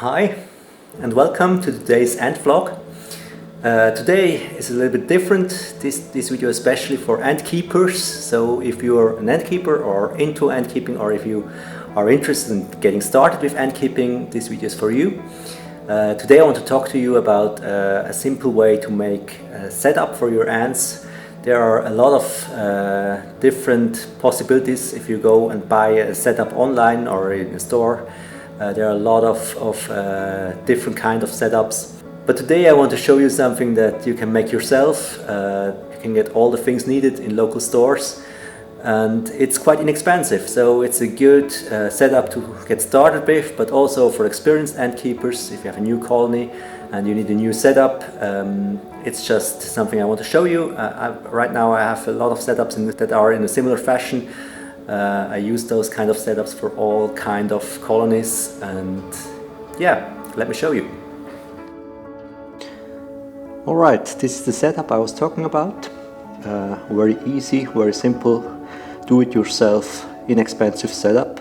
Hi and welcome to today's ant vlog. Today is a little bit different, this video especially for ant keepers. So if you're an ant keeper or into ant keeping, or if you are interested in getting started with ant keeping, this video is for you. Today I want to talk to you about a simple way to make a setup for your ants. There are a lot of different possibilities if you go and buy a setup online or in a store. There are a lot of different kind of setups. But today I want to show you something that you can make yourself. You can get all the things needed in local stores, and it's quite inexpensive. So it's a good setup to get started with, but also for experienced ant keepers. If you have a new colony and you need a new setup, it's just something I want to show you. Right now I have a lot of setups that are in a similar fashion. I use those kind of setups for all kind of colonies, and yeah, let me show you. Alright, this is the setup I was talking about. Very easy, very simple, do-it-yourself, inexpensive setup.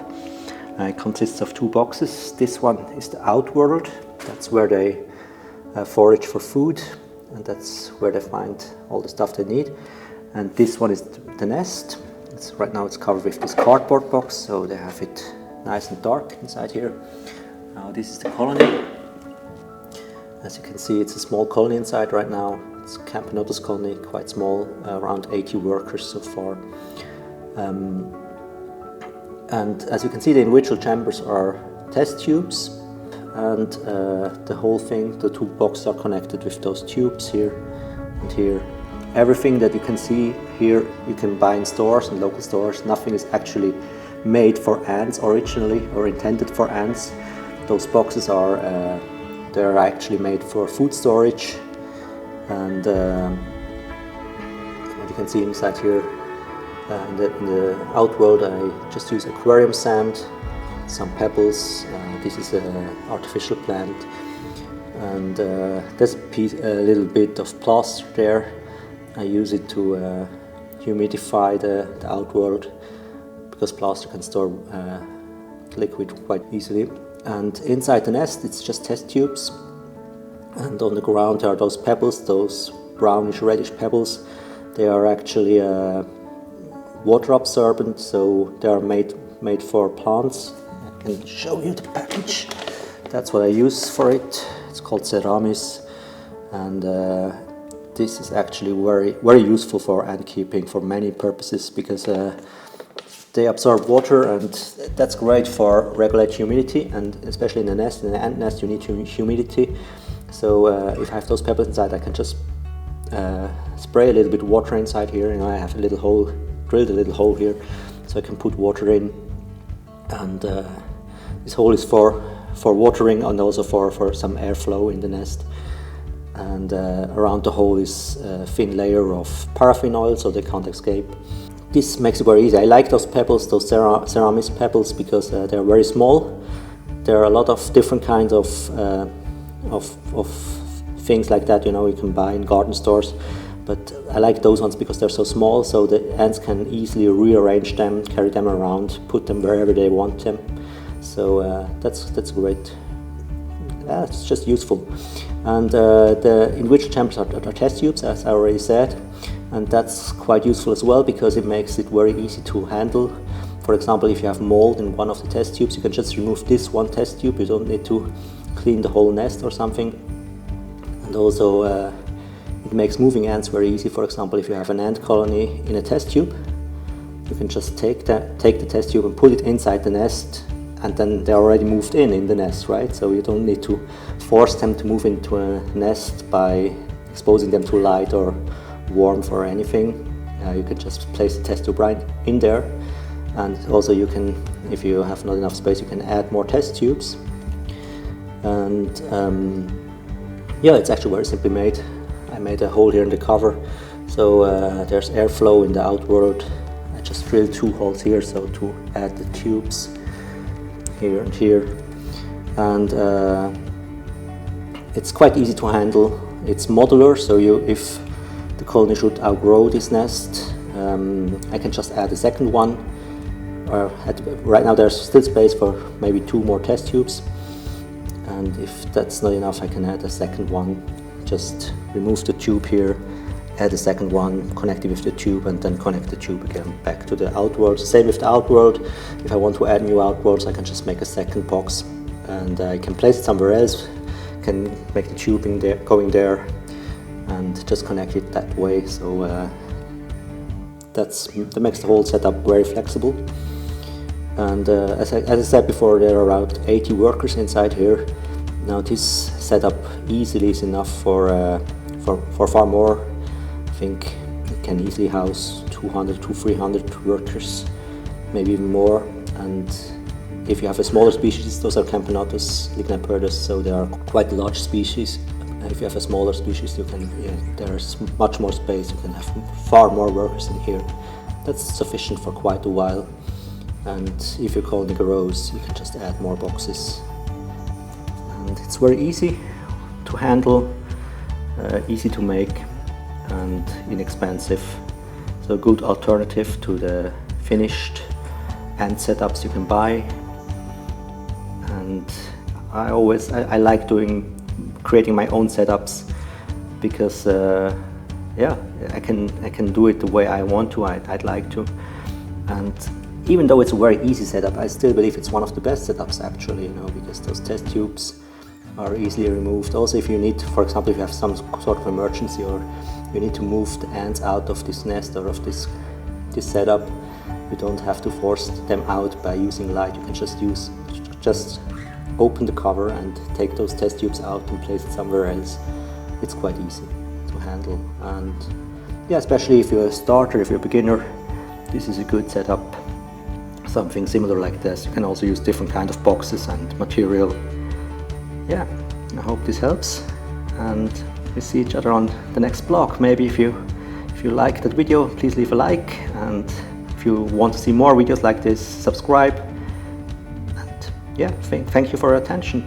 It consists of two boxes. This one is the outworld. That's where they forage for food, and that's where they find all the stuff they need. And this one is the nest. Right now it's covered with this cardboard box, so they have it nice and dark inside here. Now this is the colony. As you can see, it's a small colony inside right now. It's a Camponotus colony, quite small, around 80 workers so far. And as you can see, the individual chambers are test tubes, and the whole thing, the two boxes are connected with those tubes here and here. Everything that you can see here you can buy in stores, in local stores. Nothing is actually made for ants originally or intended for ants. Those boxes are they're actually made for food storage, and what you can see inside here in the outworld, I just use aquarium sand, some pebbles. This is an artificial plant, and there's a little bit of plaster there. I use it to humidify the outworld, because plaster can store liquid quite easily. And inside the nest it's just test tubes, and on the ground there are those pebbles, those brownish reddish pebbles. They are actually water absorbent, so they are made for plants. I can show you the package. That's what I use for it. It's called Ceramis, and this is actually very useful for ant keeping for many purposes, because they absorb water, and that's great for regulate humidity, and especially in the nest, in the ant nest, you need humidity. So if I have those pebbles inside, I can just spray a little bit of water inside here. You know, I have a little hole, drilled a little hole here, so I can put water in, and this hole is for watering, and also for some airflow in the nest. And around the hole is a thin layer of paraffin oil, so they can't escape. This makes it very easy. I like those pebbles, those Ceramis pebbles, because they're very small. There are a lot of different kinds of things like that, you know, you can buy in garden stores. But I like those ones because they're so small, so the ants can easily rearrange them, carry them around, put them wherever they want them. So that's great. It's just useful. And the individual chambers are test tubes, as I already said. And that's quite useful as well, because it makes it very easy to handle. For example, if you have mold in one of the test tubes, you can just remove this one test tube. You don't need to clean the whole nest or something. And also it makes moving ants very easy. For example, if you have an ant colony in a test tube, you can just take the test tube and put it inside the nest, and then they're already moved in the nest, right? So you don't need to force them to move into a nest by exposing them to light or warmth or anything. You can just place the test tube right in there, and also you can, if you have not enough space, you can add more test tubes. And yeah, it's actually very simply made. I made a hole here in the cover, so there's airflow in the outworld. I just drilled two holes here, so to add the tubes here and here, and it's quite easy to handle. It's modular, so if the colony should outgrow this nest, I can just add a second one. Right now there's still space for maybe two more test tubes, and if that's not enough, I can add a second one. Just remove the tube here, add a second one, connect it with the tube, and then connect the tube again back to the outworld. Same with the outworld. If I want to add new outworlds, I can just make a second box, and I can place it somewhere else, can make the tubing there, going there, and just connect it that way. So that makes the whole setup very flexible. And as I said before, there are around 80 workers inside here. Now this setup easily is enough for far more. I think it can easily house 200 to 300 workers, maybe even more. And if you have a smaller species, those are Camponotus lignipertus, so they are quite large species. If you have a smaller species, there's much more space. You can have far more workers in here. That's sufficient for quite a while. And if you're calling a rose, you can just add more boxes. And it's very easy to handle, easy to make, and inexpensive. So a good alternative to the finished ant setups you can buy. And I like creating my own setups, because I can do it the way I want to, I'd like to. And even though it's a very easy setup, I still believe it's one of the best setups actually, because those test tubes are easily removed. Also, if you need, for example, if you have some sort of emergency, or you need to move the ants out of this nest or of this setup, you don't have to force them out by using light. You can just open the cover and take those test tubes out and place it somewhere else. It's quite easy to handle. And yeah, especially if you're a starter, if you're a beginner, this is a good setup. Something similar like this. You can also use different kind of boxes and material. Yeah, I hope this helps, and we see each other on the next blog. Maybe if you like that video, please leave a like, and if you want to see more videos like this, subscribe. And yeah, thank you for your attention.